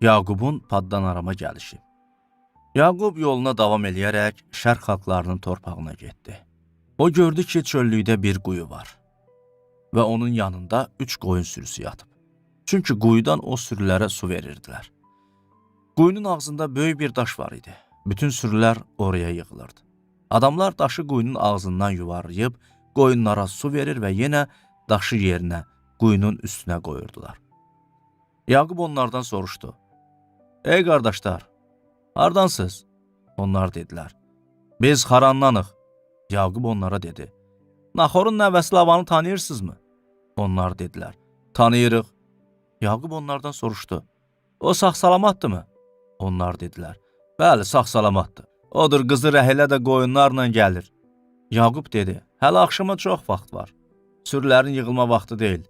Yaqubun paddanarama gəlişi. Yaqub yoluna davam eləyərək şərq xalqlarının torpağına getdi. O gördü ki, çöllükdə bir quyu var və onun yanında 3 qoyun sürüsü yatıb. Çünki quyudan o sürülərə su verirdilər. Quyunun ağzında böyük bir daş var idi. Bütün sürülər oraya yığılırdı. Adamlar daşı quyunun ağzından yuvarlayıb, qoyunlara su verir və yenə daşı yerinə, quyunun üstünə qoyurdular. Yaqub onlardan soruşdu. Ey qardaşlar, hardansınız? Onlar dedilər. Biz Xarandanıq. Yaqub onlara dedi. Naxorun nəvəsi Lavanı tanıyırsınızmı? Onlar dedilər. Tanıyırıq. Yaqub onlardan soruşdu. O sağ-salamatdırmı? Onlar dedilər. Bəli, sağ-salamatdır. Odur, qızı Rəhilə də qoyunlarla gəlir. Yaqub dedi. Hələ axşama çox vaxt var. Sürülərin yığılma vaxtı deyil.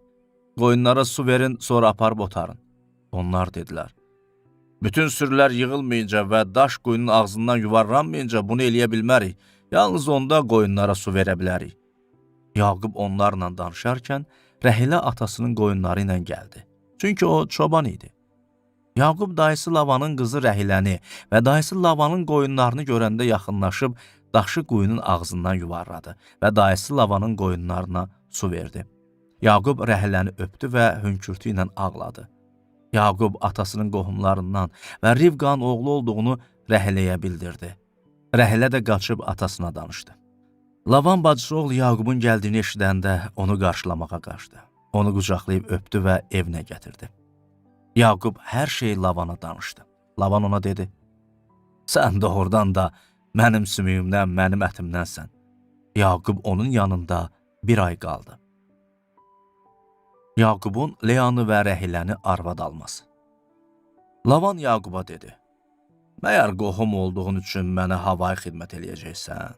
Qoyunlara su verin, sonra aparıb otarın. Onlar dedilər. Bütün sürülər yığılmayınca və daş quyunun ağzından yuvarlanmayınca bunu eləyə bilmərik. Yalnız onda qoyunlara su verə bilərik. Yaqub onlarla danışarkən Rəhilə atasının qoyunları ilə gəldi. Çünki o çoban idi. Yaqub dayısı Lavanın qızı Rəhiləni və dayısı Lavanın qoyunlarını görəndə yaxınlaşıb daşı quyunun ağzından yuvarladı və dayısı Lavanın qoyunlarına su verdi. Yaqub Rəhiləni öpdü və hönkürtü ilə ağladı. Yaqub atasının qohumlarından və Rivqanın oğlu olduğunu Rəhiləyə bildirdi. Rəhilə də qaçıb atasına danışdı. Lavan bacısı oğlu Yaqubun gəldiyini eşidəndə onu qarşılamağa qaçdı. Onu qucaqlayıb öpdü və evinə gətirdi. Yaqub hər şeyi Lavana danışdı. Lavan ona dedi, sən doğrudan da mənim sümüyümdən, mənim ətimdənsən. Yaqub onun yanında bir ay qaldı. Yaqubun Leanı və Rəhiləni arvad alması. Lavan Yaquba dedi, məyər qohum olduğun üçün mənə havayı xidmət eləyəcəksən?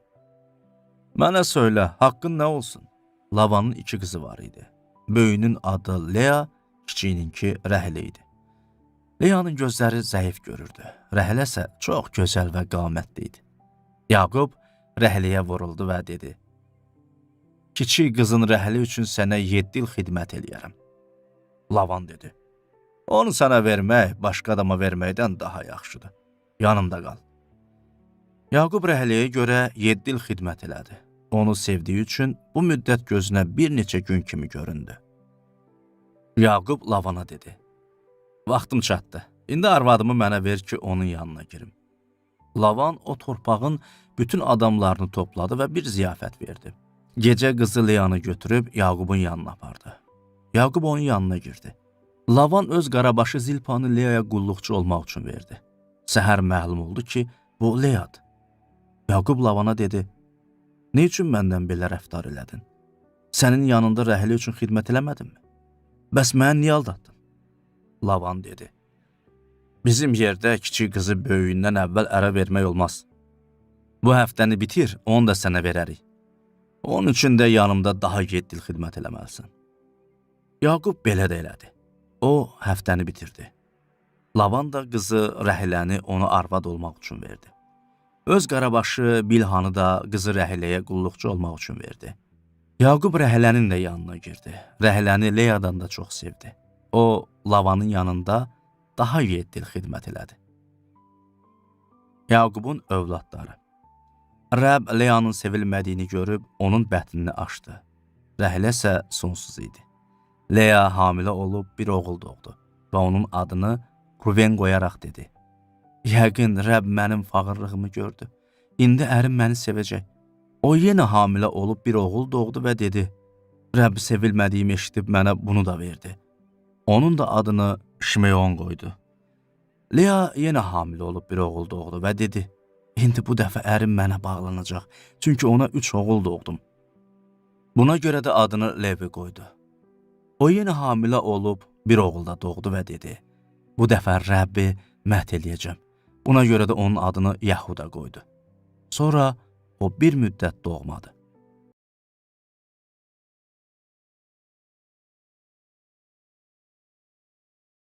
Mənə söylə, haqqın nə olsun? Lavanın 2 qızı var idi. Böyüyünün adı Lea, kiçiyininki Rəhilə idi. Leanın gözləri zəif görürdü. Rəhilə isə çox gözəl və qamətli idi. Yaqub Rəhiləyə vuruldu və dedi, kiçik qızın Rəhilə üçün sənə 7 il xidmət eləyərəm. Lavan dedi, onu sənə vermək, başqa adama verməkdən daha yaxşıdır. Yanımda qal. Yaqub Rəhiləyə görə 7 il xidmət elədi. Onu sevdiyi üçün bu müddət gözünə bir neçə gün kimi göründü. Yaqub Lavana dedi, vaxtım çatdı. İndi arvadımı mənə ver ki, onun yanına girim. Lavan o torpağın bütün adamlarını topladı və bir ziyafət verdi. Gecə qızı Leanı götürüb Yaqubun yanına apardı. Yaqub onun yanına girdi. Lavan öz qarabaşı Zilpanı Leaya qulluqçu olmaq üçün verdi. Səhər məlum oldu ki, bu Leadır. Yaqub Lavana dedi, ne üçün məndən belə rəftar elədin? Sənin yanında Rəhilə üçün xidmət eləmədinmi? Bəs məni niyə aldatdın? Lavan dedi, bizim yerdə kiçik qızı böyüyündən əvvəl ərə vermək olmaz. Bu həftəni bitir, onu da sənə verərik. Onun üçün də yanımda daha 7 il xidmət eləməlisən. Yaqub belə də elədi. O həftəni bitirdi. Lavan da qızı Rəhiləni ona arvad olmaq üçün verdi. Öz qarabaşı Bilhanı da qızı Rəhiləyə qulluqçu olmaq üçün verdi. Yaqub Rəhilənin də yanına girdi. Rəhiləni Leyadan da çox sevdi. O, Lavanın yanında daha 7 il xidmət elədi. Yaqubun övladları. Rəb Leanın sevilmədiyini görüb onun bətnini açdı. Rəhilə isə sonsuz idi. Lea hamilə olub bir oğul doğdu və onun adını Ruven qoyaraq dedi. Yəqin Rəb mənim fağırlığımı gördü. İndi ərim məni sevəcək. O yenə hamilə olub bir oğul doğdu və dedi, Rəb sevilmədiyimi eşidib mənə bunu da verdi. Onun da adını Şimeon qoydu. Lea yenə hamilə olub bir oğul doğdu və dedi, İndi bu dəfə ərim mənə bağlanacaq, çünki ona 3 oğul doğdum. Buna görə də adını Levi qoydu. O yenə hamilə olub bir oğul da doğdu və dedi, bu dəfə Rəbbi məhv eləyəcəm. Buna görə də onun adını Yahuda qoydu. Sonra o bir müddət doğmadı.